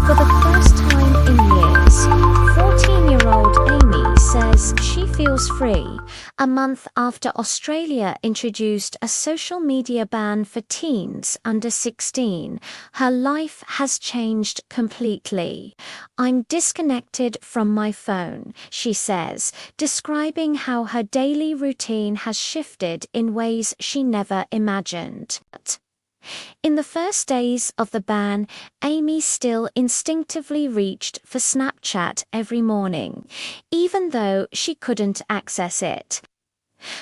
For the first time in years, 14-year-old Amy says she feels free a month after Australia introduced a social media ban for teens under 16. Her life has changed completely. "I'm disconnected from my phone," she says, describing how her daily routine has shifted in ways she never imagined. In the first days of the ban, Amy still instinctively reached for Snapchat every morning, even though she couldn't access it.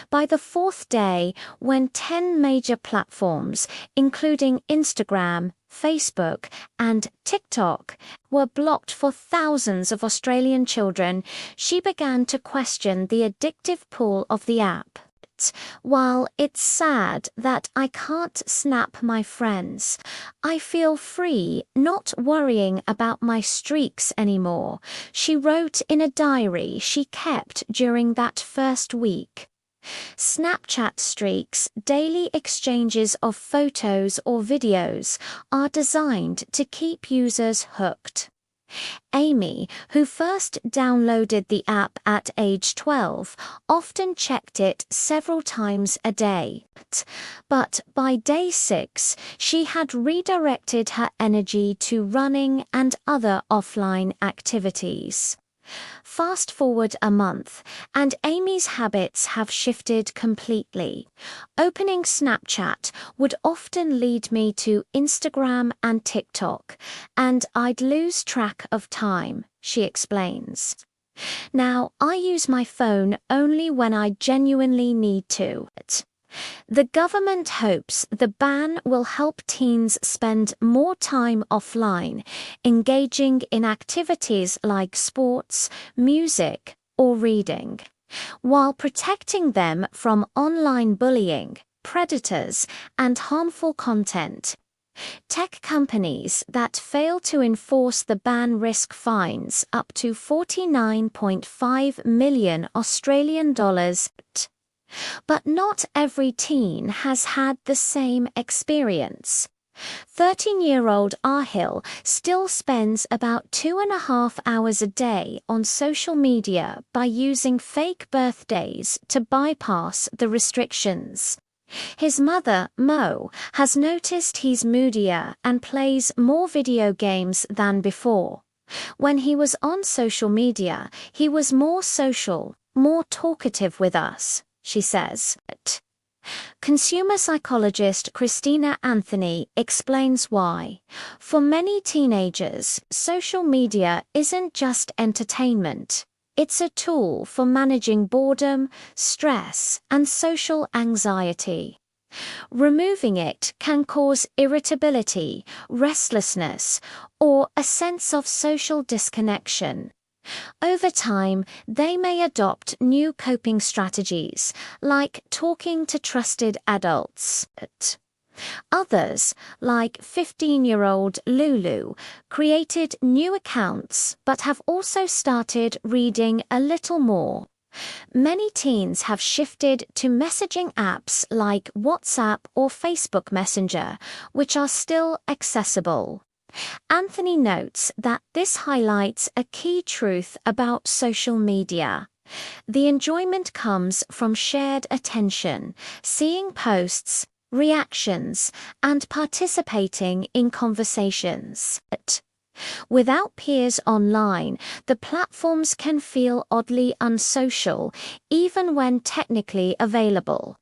By the fourth day, when 10 major platforms, including Instagram, Facebook, and TikTok, were blocked for thousands of Australian children, she began to question the addictive pull of the app. "While it's sad that I can't snap my friends, I feel free not worrying about my streaks anymore," she wrote in a diary she kept during that first week. Snapchat streaks, daily exchanges of photos or videos, are designed to keep users hooked. Amy, who first downloaded the app at age 12, often checked it several times a day. But by day 6, she had redirected her energy to running and other offline activities. Fast forward a month, and Amy's habits have shifted completely. "Opening Snapchat would often lead me to Instagram and TikTok, and I'd lose track of time," she explains. "Now, I use my phone only when I genuinely need to." The government hopes the ban will help teens spend more time offline, engaging in activities like sports, music, or reading, while protecting them from online bullying, predators, and harmful content. Tech companies that fail to enforce the ban risk fines up to $49.5 million Australian dollars. But not every teen has had the same experience. 13-year-old Aahil still spends about 2.5 hours a day on social media by using fake birthdays to bypass the restrictions. His mother, Mo, has noticed he's moodier and plays more video games than before. "When he was on social media, he was more social, more talkative with us," she says. Consumer psychologist Christina Anthony explains why. For many teenagers, social media isn't just entertainment. It's a tool for managing boredom, stress, and social anxiety. Removing it can cause irritability, restlessness, or a sense of social disconnection. Over time, they may adopt new coping strategies, like talking to trusted adults. Others, like 15-year-old Lulu, created new accounts but have also started reading a little more. Many teens have shifted to messaging apps like WhatsApp or Facebook Messenger, which are still accessible. Anthony notes that this highlights a key truth about social media. The enjoyment comes from shared attention, seeing posts, reactions, and participating in conversations. Without peers online, the platforms can feel oddly unsocial, even when technically available.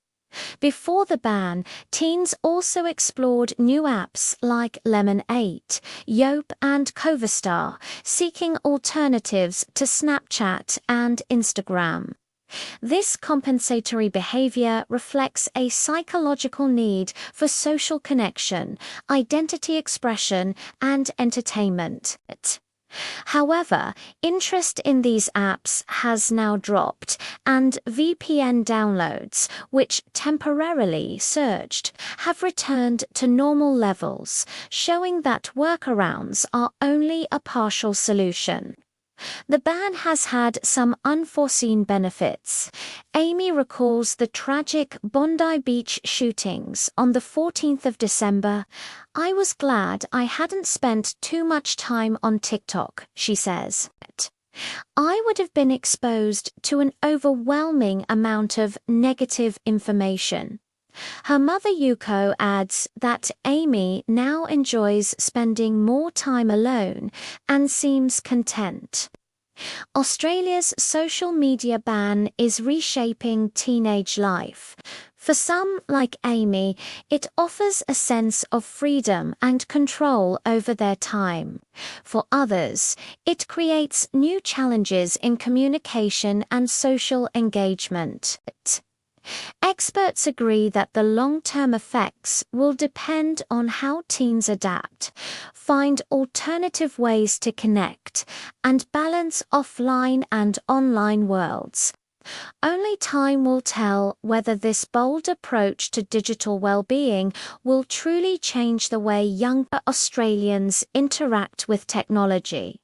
Before the ban, teens also explored new apps like Lemon8, Yope, and Coverstar, seeking alternatives to Snapchat and Instagram. This compensatory behavior reflects a psychological need for social connection, identity expression, and entertainment. However, interest in these apps has now dropped, and VPN downloads, which temporarily surged, have returned to normal levels, showing that workarounds are only a partial solution. The ban has had some unforeseen benefits. Amy recalls the tragic Bondi Beach shootings on the 14th of December. "I was glad I hadn't spent too much time on TikTok," she says. "I would have been exposed to an overwhelming amount of negative information." Her mother Yuko adds that Amy now enjoys spending more time alone and seems content. Australia's social media ban is reshaping teenage life. For some, like Amy, it offers a sense of freedom and control over their time. For others, it creates new challenges in communication and social engagement. Experts agree that the long-term effects will depend on how teens adapt, find alternative ways to connect, and balance offline and online worlds. Only time will tell whether this bold approach to digital well-being will truly change the way younger Australians interact with technology.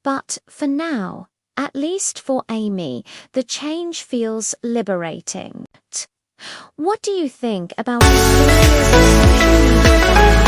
But for now, at least for Amy, the change feels liberating. What do you think about Australia's social media ban?